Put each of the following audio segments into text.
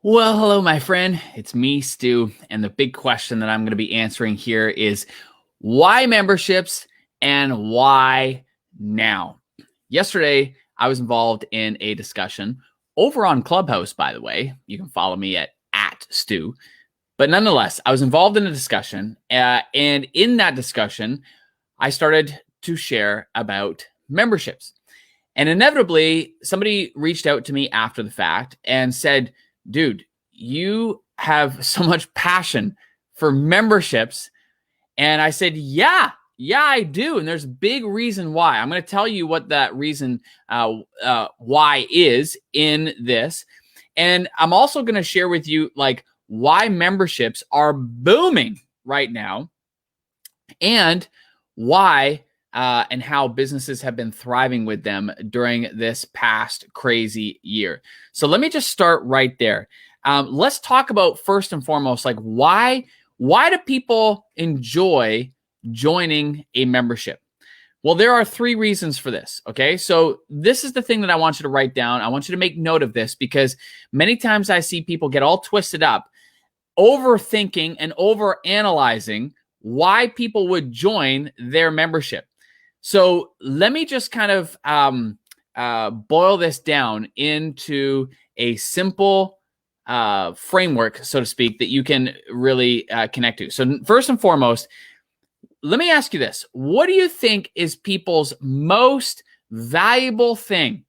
Well, hello, my friend. It's me, Stu. And the big question that I'm going to be answering here is why memberships and why now? Yesterday, I was involved in a discussion over on Clubhouse, by the way. You can follow me at Stu. But nonetheless, I was involved in a discussion. And in that discussion, I started to share about memberships. And inevitably, somebody reached out to me after the fact and said, dude, you have so much passion for memberships. And I said, yeah, I do. And there's a big reason why. I'm going to tell you what that reason why is in this. And I'm also going to share with you like why memberships are booming right now and why and how businesses have been thriving with them during this past crazy year. So let me just start right there. Let's talk about first and foremost, like why do people enjoy joining a membership? Well, there are three reasons for this. Okay. So this is the thing that I want you to write down. I want you to make note of this because many times I see people get all twisted up, overthinking and overanalyzing why people would join their membership. So let me just kind of boil this down into a simple framework, so to speak, that you can really connect to. So first and foremost, let me ask you this. What do you think is people's most valuable thing,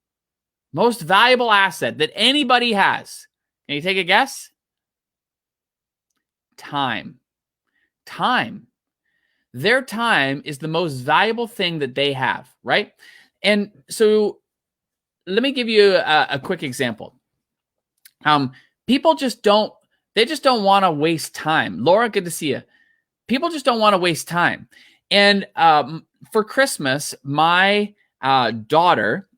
most valuable asset that anybody has? Can you take a guess? Time. Their time is the most valuable thing that they have, right? And so let me give you a quick example. People just don't want to waste time. Laura, good to see you. People just don't want to waste time. And for Christmas, my daughter,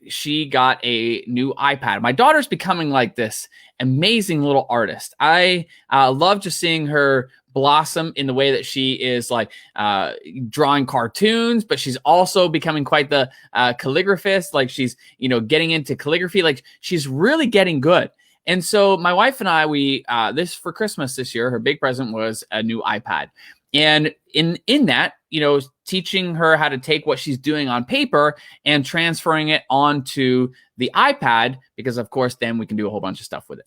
she got a new iPad. My daughter's becoming like this amazing little artist. I love just seeing her blossom in the way that she is like drawing cartoons, but she's also becoming quite the calligraphist. Like she's, getting into calligraphy. Like she's really getting good. And so my wife and I, we this for Christmas this year, her big present was a new iPad. And in that, teaching her how to take what she's doing on paper and transferring it onto the iPad, because of course, then we can do a whole bunch of stuff with it.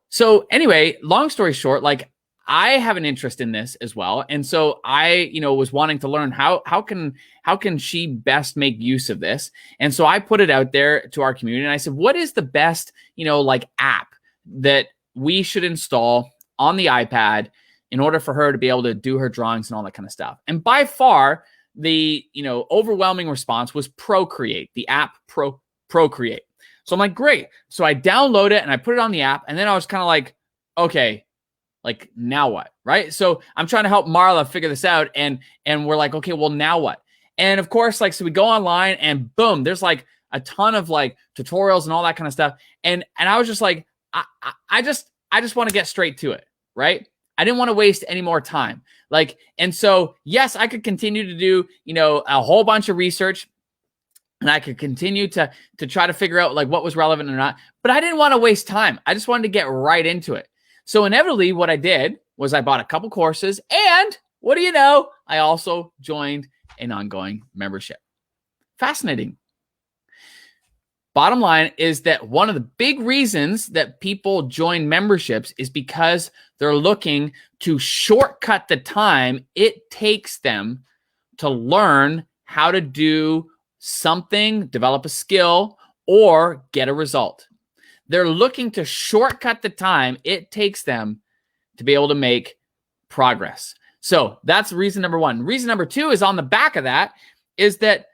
So anyway, long story short, like I have an interest in this as well. And so I, was wanting to learn how can she best make use of this? And so I put it out there to our community and I said, what is the best, app that we should install on the iPad in order for her to be able to do her drawings and all that kind of stuff? And by far, the, overwhelming response was Procreate, the app Procreate. So I'm like, great. So I download it and I put it on the app. And then I was kind of like, okay, like now what, right? So I'm trying to help Marla figure this out. And we're like, okay, well, now what? And of course, like, so we go online and boom, there's like a ton of like tutorials and all that kind of stuff. And I was just like, I just want to get straight to it, right? I didn't want to waste any more time. Like, and so, yes, I could continue to do, a whole bunch of research and I could continue to try to figure out like what was relevant or not, but I didn't want to waste time. I just wanted to get right into it. So inevitably what I did was I bought a couple courses and what do you know? I also joined an ongoing membership. Fascinating. Bottom line is that one of the big reasons that people join memberships is because they're looking to shortcut the time it takes them to learn how to do something, develop a skill, or get a result. They're looking to shortcut the time it takes them to be able to make progress. So that's reason number one. Reason number two is on the back of that is that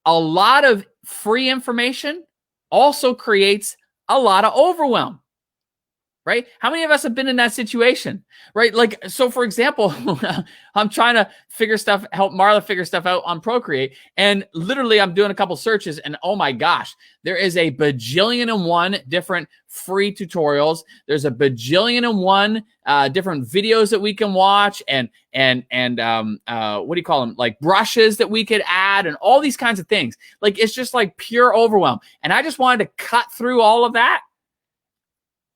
a lot of free information also creates a lot of overwhelm, right? How many of us have been in that situation, right? Like, so for example, I'm trying to help Marla figure stuff out on Procreate. And literally I'm doing a couple searches and oh my gosh, there is a bajillion and one different free tutorials. There's a bajillion and one different videos that we can watch and what do you call them? Like brushes that we could add and all these kinds of things. Like, it's just like pure overwhelm. And I just wanted to cut through all of that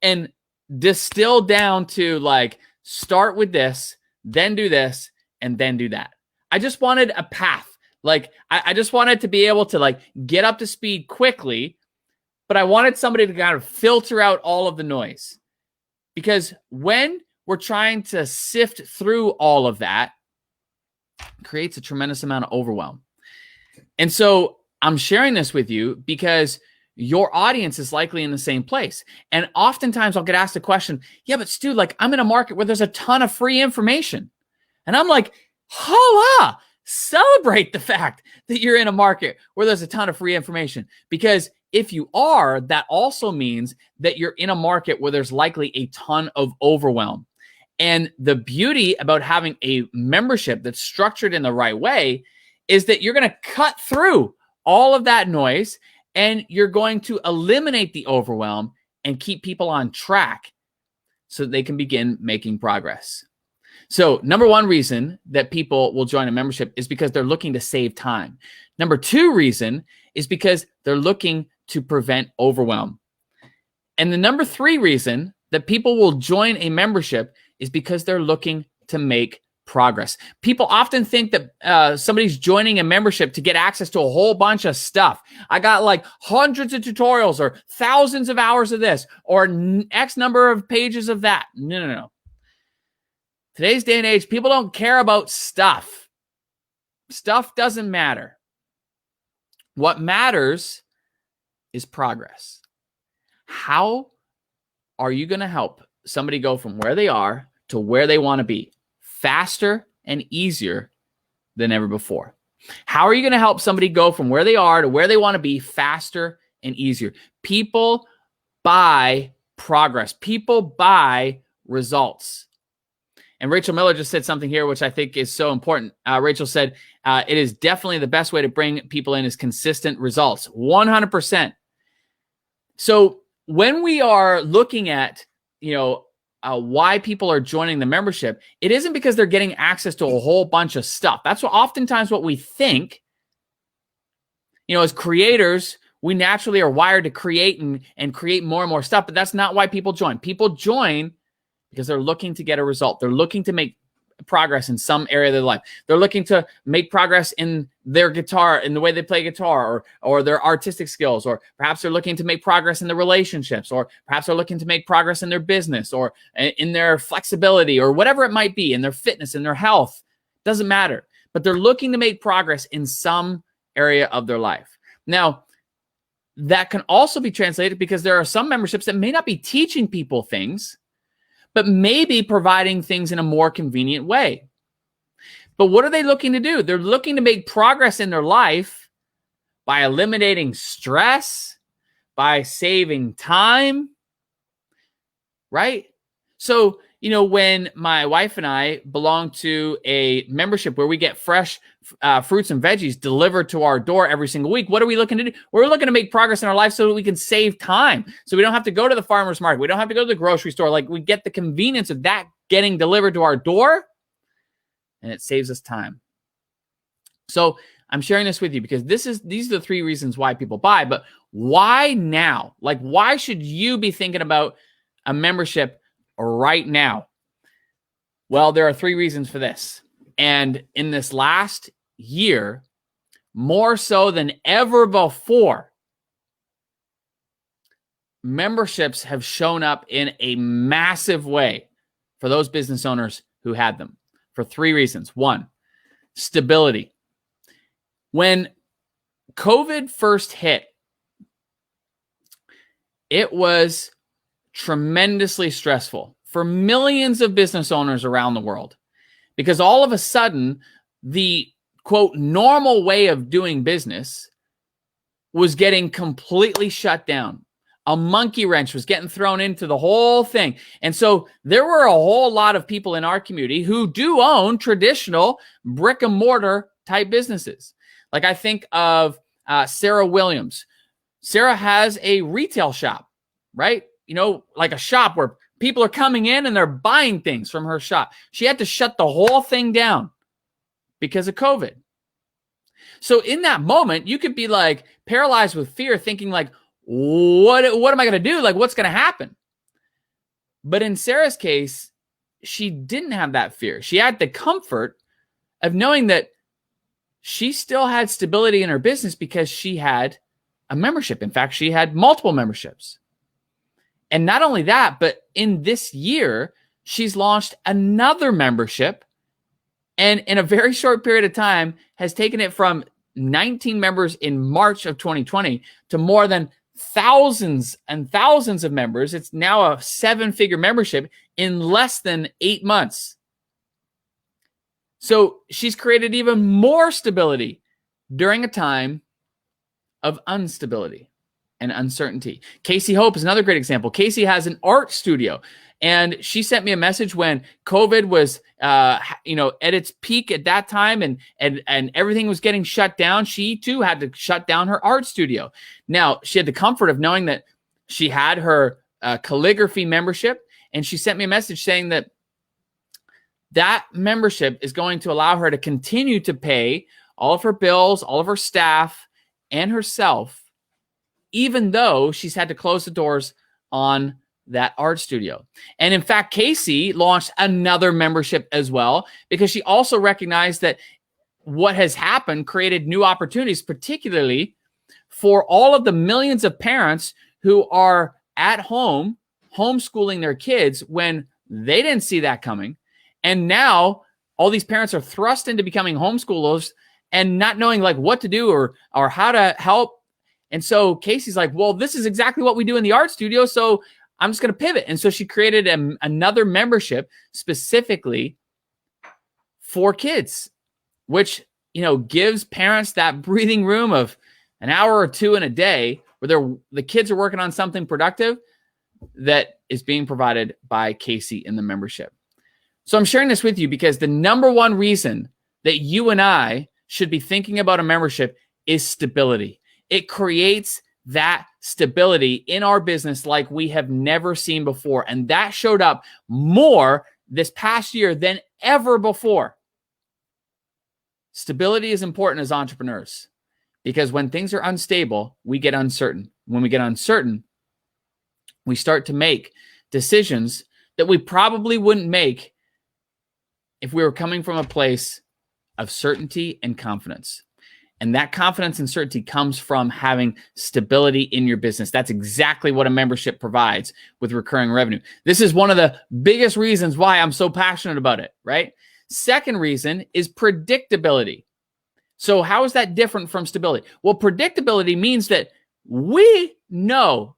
and distill down to like, start with this, then do this, and then do that. I just wanted a path. Like, I just wanted to be able to like get up to speed quickly, but I wanted somebody to kind of filter out all of the noise. Because when we're trying to sift through all of that, it creates a tremendous amount of overwhelm. And so I'm sharing this with you because your audience is likely in the same place. And oftentimes I'll get asked the question, yeah, but Stu, like, I'm in a market where there's a ton of free information. And I'm like, holla, celebrate the fact that you're in a market where there's a ton of free information. Because if you are, that also means that you're in a market where there's likely a ton of overwhelm. And the beauty about having a membership that's structured in the right way is that you're going to cut through all of that noise and you're going to eliminate the overwhelm and keep people on track so that they can begin making progress. So number one reason that people will join a membership is because they're looking to save time. Number two reason is because they're looking to prevent overwhelm. And the number three reason that people will join a membership is because they're looking to make progress. People often think that somebody's joining a membership to get access to a whole bunch of stuff. I got like hundreds of tutorials or thousands of hours of this or X number of pages of that. No. Today's day and age, people don't care about stuff. Stuff doesn't matter. What matters is progress. How are you going to help somebody go from where they are to where they want to be faster and easier than ever before? How are you going to help somebody go from where they are to where they want to be faster and easier? People buy progress. People buy results. And Rachel Miller just said something here, which I think is so important. Rachel said, it is definitely the best way to bring people in is consistent results. 100%. So when we are looking at, why people are joining the membership, it isn't because they're getting access to a whole bunch of stuff. That's oftentimes what we think. As creators, we naturally are wired to create and create more and more stuff, but that's not why people join. People join because they're looking to get a result. They're looking to make progress in some area of their life. They're looking to make progress in their guitar, in the way they play guitar, or their artistic skills, or perhaps they're looking to make progress in their relationships, or perhaps they're looking to make progress in their business, or in their flexibility, or whatever it might be, in their fitness, in their health. Doesn't matter. But they're looking to make progress in some area of their life. Now, that can also be translated because there are some memberships that may not be teaching people things, but maybe providing things in a more convenient way. But what are they looking to do? They're looking to make progress in their life by eliminating stress, by saving time, right? So, when my wife and I belong to a membership where we get fresh fruits and veggies delivered to our door every single week, what are we looking to do? We're looking to make progress in our life so that we can save time. So we don't have to go to the farmer's market. We don't have to go to the grocery store. Like, we get the convenience of that getting delivered to our door, and it saves us time. So I'm sharing this with you because these are the three reasons why people buy. But why now? Like, why should you be thinking about a membership right now? Well, there are three reasons for this. And in this last year, more so than ever before, memberships have shown up in a massive way for those business owners who had them for three reasons. One, stability. When COVID first hit, it was tremendously stressful for millions of business owners around the world because all of a sudden the quote normal way of doing business was getting completely shut down. A monkey wrench was getting thrown into the whole thing. And so there were a whole lot of people in our community who do own traditional brick and mortar type businesses. Like I think of Sarah Williams. Sarah has a retail shop, right? Like a shop where people are coming in and they're buying things from her shop. She had to shut the whole thing down because of COVID. So in that moment, you could be paralyzed with fear, thinking what am I going to do? What's going to happen? But in Sarah's case, she didn't have that fear. She had the comfort of knowing that she still had stability in her business because she had a membership. In fact, she had multiple memberships. And not only that, but in this year, she's launched another membership, and in a very short period of time has taken it from 19 members in March of 2020 to more than thousands and thousands of members. It's now a 7-figure membership in less than 8 months. So she's created even more stability during a time of instability and uncertainty. Casey Hope is another great example. Casey has an art studio, and she sent me a message when COVID was, at its peak at that time, and everything was getting shut down. She too had to shut down her art studio. Now, she had the comfort of knowing that she had her calligraphy membership, and she sent me a message saying that membership is going to allow her to continue to pay all of her bills, all of her staff, and herself, even though she's had to close the doors on that art studio. And in fact, Casey launched another membership as well, because she also recognized that what has happened created new opportunities, particularly for all of the millions of parents who are at home homeschooling their kids when they didn't see that coming. And now all these parents are thrust into becoming homeschoolers and not knowing like what to do or how to help. And so Casey's like, well, this is exactly what we do in the art studio, so I'm just going to pivot. And so she created another membership specifically for kids, which, gives parents that breathing room of an hour or two in a day where the kids are working on something productive that is being provided by Casey in the membership. So I'm sharing this with you because the number one reason that you and I should be thinking about a membership is stability. It creates that stability in our business like we have never seen before. And that showed up more this past year than ever before. Stability is important as entrepreneurs because when things are unstable, we get uncertain. When we get uncertain, we start to make decisions that we probably wouldn't make if we were coming from a place of certainty and confidence. And that confidence and certainty comes from having stability in your business. That's exactly what a membership provides with recurring revenue. This is one of the biggest reasons why I'm so passionate about it, right? Second reason is predictability. So how is that different from stability? Well, predictability means that we know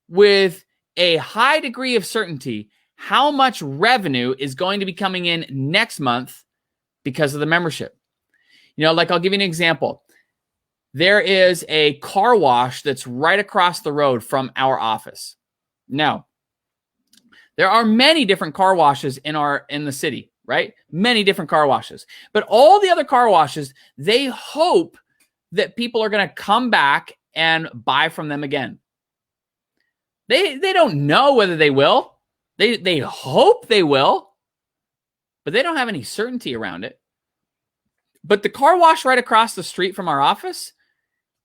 with a high degree of certainty how much revenue is going to be coming in next month because of the membership. Like I'll give you an example. There is a car wash that's right across the road from our office. Now, there are many different car washes in the city, right? Many different car washes. But all the other car washes, they hope that people are going to come back and buy from them again. They don't know whether they will. They hope they will, but they don't have any certainty around it. But the car wash right across the street from our office,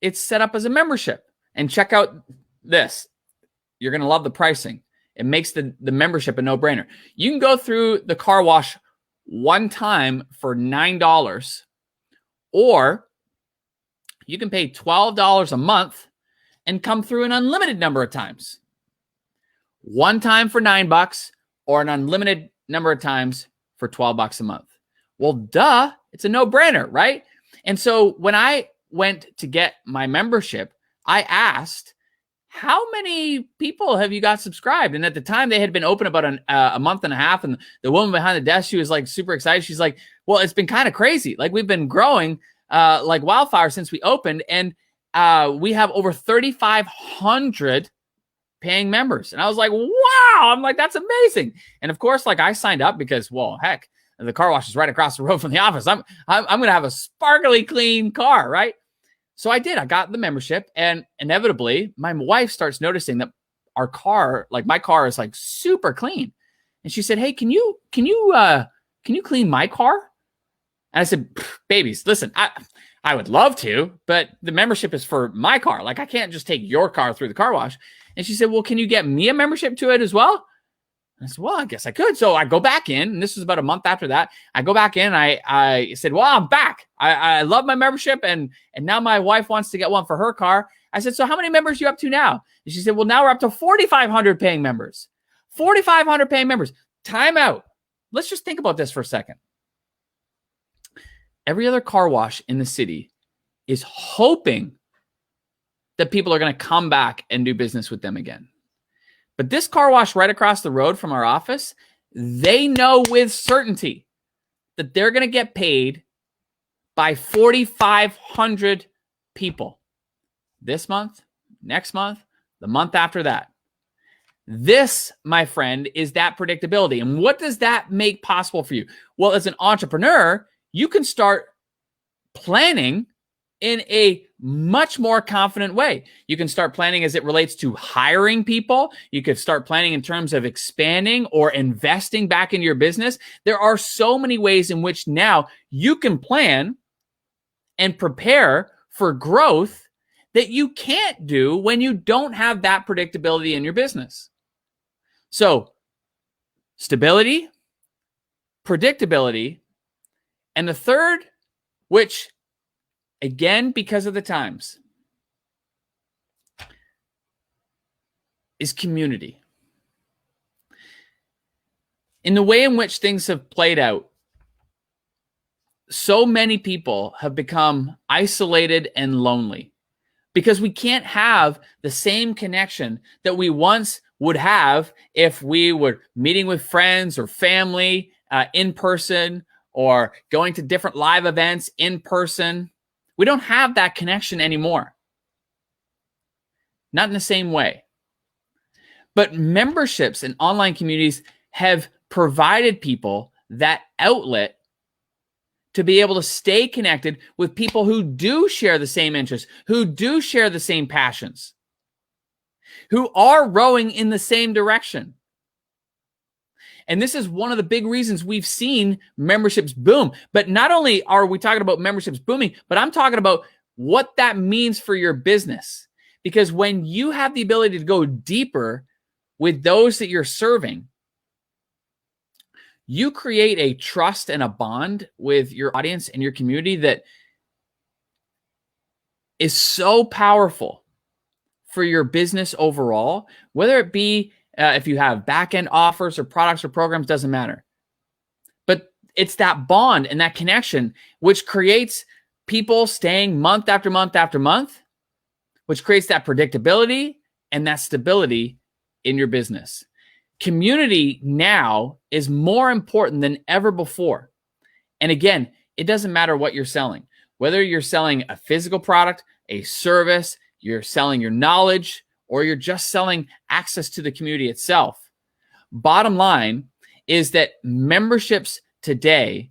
it's set up as a membership. And check out this. You're going to love the pricing. It makes the membership a no-brainer. You can go through the car wash one time for $9, or you can pay $12 a month and come through an unlimited number of times. One time for $9 or an unlimited number of times for $12 a month. Well, duh, it's a no-brainer, right? And so when I went to get my membership, I asked, how many people have you got subscribed? And at the time, they had been open about a month and a half. And the woman behind the desk, she was like super excited. She's like, well, it's been kind of crazy. Like we've been growing like wildfire since we opened. And we have over 3,500 paying members. And I was like, wow, I'm like, that's amazing. And of course, like I signed up because, well, heck, the car wash is right across the road from the office. I'm going to have a sparkly clean car, right? So I did. I got the membership, and inevitably, my wife starts noticing that our car, like my car, is like super clean. And she said, "Hey, can you clean my car?" And I said, "Babies, listen, I would love to, but the membership is for my car. Like I can't just take your car through the car wash." And she said, "Well, can you get me a membership to it as well?" I said, well, I guess I could. So I go back in, and this was about a month after that. I go back in, I said, well, I'm back. I love my membership, and now my wife wants to get one for her car. I said, so how many members are you up to now? And she said, well, now we're up to 4,500 paying members. 4,500 paying members. Time out. Let's just think about this for a second. Every other car wash in the city is hoping that people are going to come back and do business with them again. But this car wash right across the road from our office, they know with certainty that they're going to get paid by 4,500 people this month, next month, the month after that. This, my friend, is that predictability. And what does that make possible for you? Well, as an entrepreneur, you can start planning in a much more confident way. You can start planning as it relates to hiring people. You could start planning in terms of expanding or investing back into your business. There are so many ways in which now you can plan and prepare for growth that you can't do when you don't have that predictability in your business. So, stability, predictability, and the third, which again, because of the times, is community. In the way in which things have played out, so many people have become isolated and lonely because we can't have the same connection that we once would have if we were meeting with friends or family in person, or going to different live events in person. We don't have that connection anymore. Not in the same way. But memberships and online communities have provided people that outlet to be able to stay connected with people who do share the same interests, who do share the same passions, who are rowing in the same direction. And this is one of the big reasons we've seen memberships boom. But not only are we talking about memberships booming, but I'm talking about what that means for your business. Because when you have the ability to go deeper with those that you're serving, you create a trust and a bond with your audience and your community that is so powerful for your business overall, whether it be if you have back-end offers or products or programs, doesn't matter. But it's that bond and that connection which creates people staying month after month after month, which creates that predictability and that stability in your business. Community now is more important than ever before. And again, it doesn't matter what you're selling. Whether you're selling a physical product, a service, you're selling your knowledge, or you're just selling access to the community itself. Bottom line is that memberships today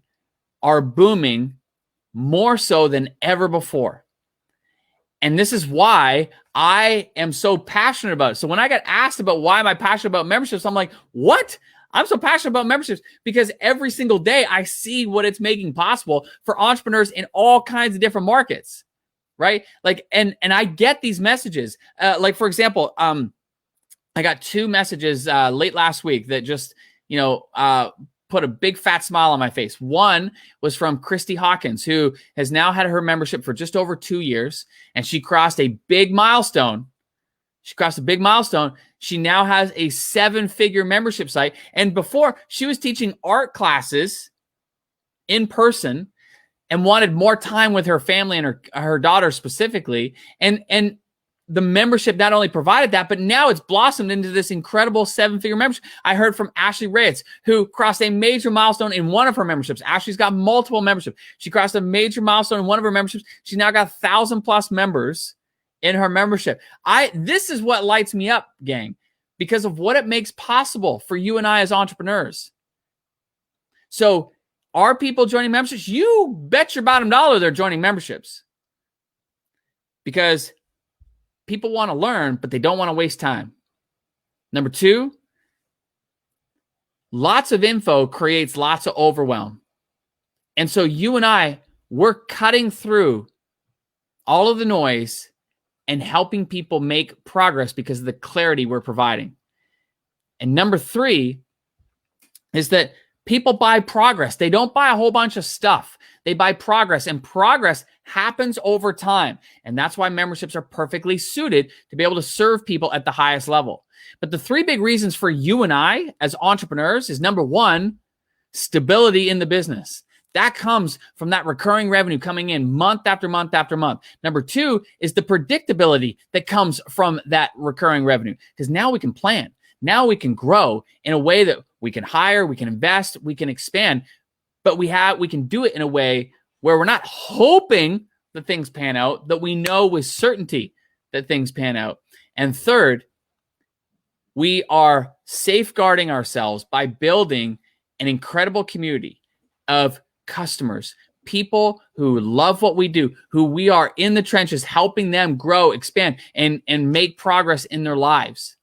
are booming more so than ever before. And this is why I am so passionate about it. So when I got asked about why am I passionate about memberships, I'm like, what? I'm so passionate about memberships because every single day I see what it's making possible for entrepreneurs in all kinds of different markets. Right? Like, and I get these messages. Like, for example, I got 2 messages late last week that just, put a big fat smile on my face. One was from Christy Hawkins, who has now had her membership for just over 2 years, and she crossed a big milestone. She now has a 7-figure membership site. And before, she was teaching art classes in person and wanted more time with her family and her daughter specifically. And the membership not only provided that, but now it's blossomed into this incredible 7-figure membership. I heard from Ashley Reyes, who crossed a major milestone in one of her memberships. Ashley's got multiple memberships. She crossed a major milestone in one of her memberships. She's now got 1,000+ members in her membership. This is what lights me up, gang, because of what it makes possible for you and I as entrepreneurs. So, are people joining memberships? You bet your bottom dollar they're joining memberships. Because people want to learn, but they don't want to waste time. Number 2, lots of info creates lots of overwhelm. And so you and I, we're cutting through all of the noise and helping people make progress because of the clarity we're providing. And number 3, is that people buy progress. They don't buy a whole bunch of stuff. They buy progress, and progress happens over time. And that's why memberships are perfectly suited to be able to serve people at the highest level. But the three big reasons for you and I as entrepreneurs is, number one, stability in the business. That comes from that recurring revenue coming in month after month after month. Number two is the predictability that comes from that recurring revenue, because now we can plan. Now we can grow in a way that we can hire, we can invest, we can expand, but we can do it in a way where we're not hoping that things pan out, that we know with certainty that things pan out. And third, we are safeguarding ourselves by building an incredible community of customers, people who love what we do, who we are in the trenches helping them grow, expand, and make progress in their lives.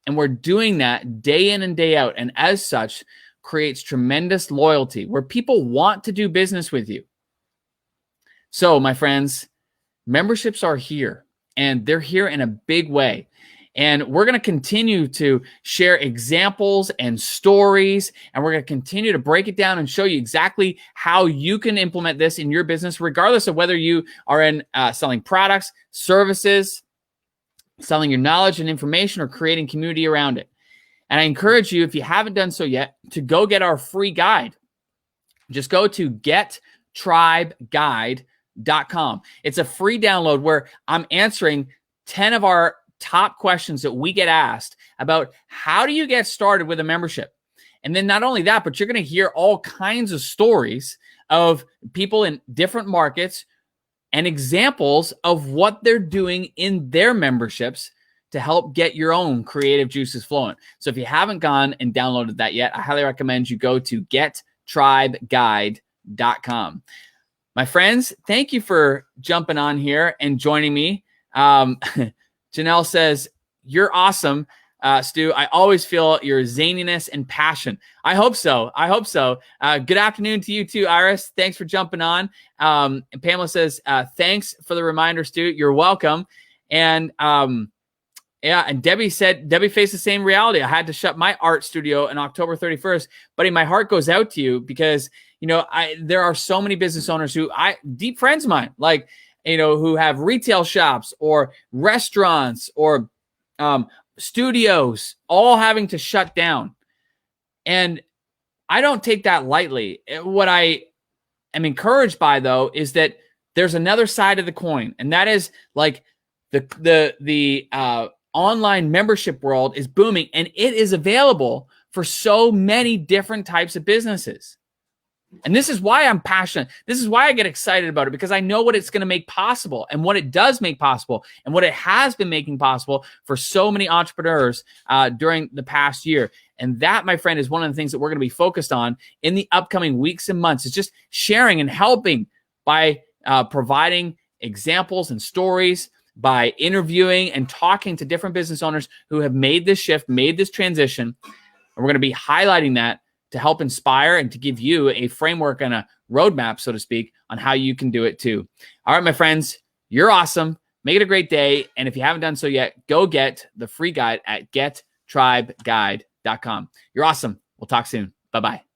And we're doing that day in and day out. And as such, creates tremendous loyalty where people want to do business with you. So, my friends, memberships are here, and they're here in a big way. And we're going to continue to share examples and stories, and we're going to continue to break it down and show you exactly how you can implement this in your business, regardless of whether you are in selling products, services, selling your knowledge and information, or creating community around it. And I encourage you, if you haven't done so yet, to go get our free guide. Just go to gettribeguide.com. It's a free download where I'm answering 10 of our top questions that we get asked about how do you get started with a membership. And then not only that, but you're going to hear all kinds of stories of people in different markets and examples of what they're doing in their memberships to help get your own creative juices flowing. So if you haven't gone and downloaded that yet, I highly recommend you go to gettribeguide.com. My friends, thank you for jumping on here and joining me. Janelle says, you're awesome, Stu. I always feel your zaniness and passion. I hope so. Good afternoon to you too, Iris. Thanks for jumping on. And Pamela says, thanks for the reminder, Stu. You're welcome. And yeah, and Debbie faced the same reality. I had to shut my art studio on October 31st. Buddy, my heart goes out to you because, there are so many business owners who deep friends of mine, like, who have retail shops or restaurants or studios, all having to shut down. And I don't take that lightly. What I am encouraged by, though, is that there's another side of the coin, and that is like the online membership world is booming, and it is available for so many different types of businesses. And this is why I'm passionate. This is why I get excited about it, because I know what it's going to make possible and what it does make possible and what it has been making possible for so many entrepreneurs during the past year. And that, my friend, is one of the things that we're going to be focused on in the upcoming weeks and months. It's just sharing and helping by providing examples and stories, by interviewing and talking to different business owners who have made this shift, made this transition. And we're going to be highlighting that to help inspire and to give you a framework and a roadmap, so to speak, on how you can do it too. All right, my friends, you're awesome. Make it a great day. And if you haven't done so yet, go get the free guide at gettribeguide.com. You're awesome. We'll talk soon. Bye-bye.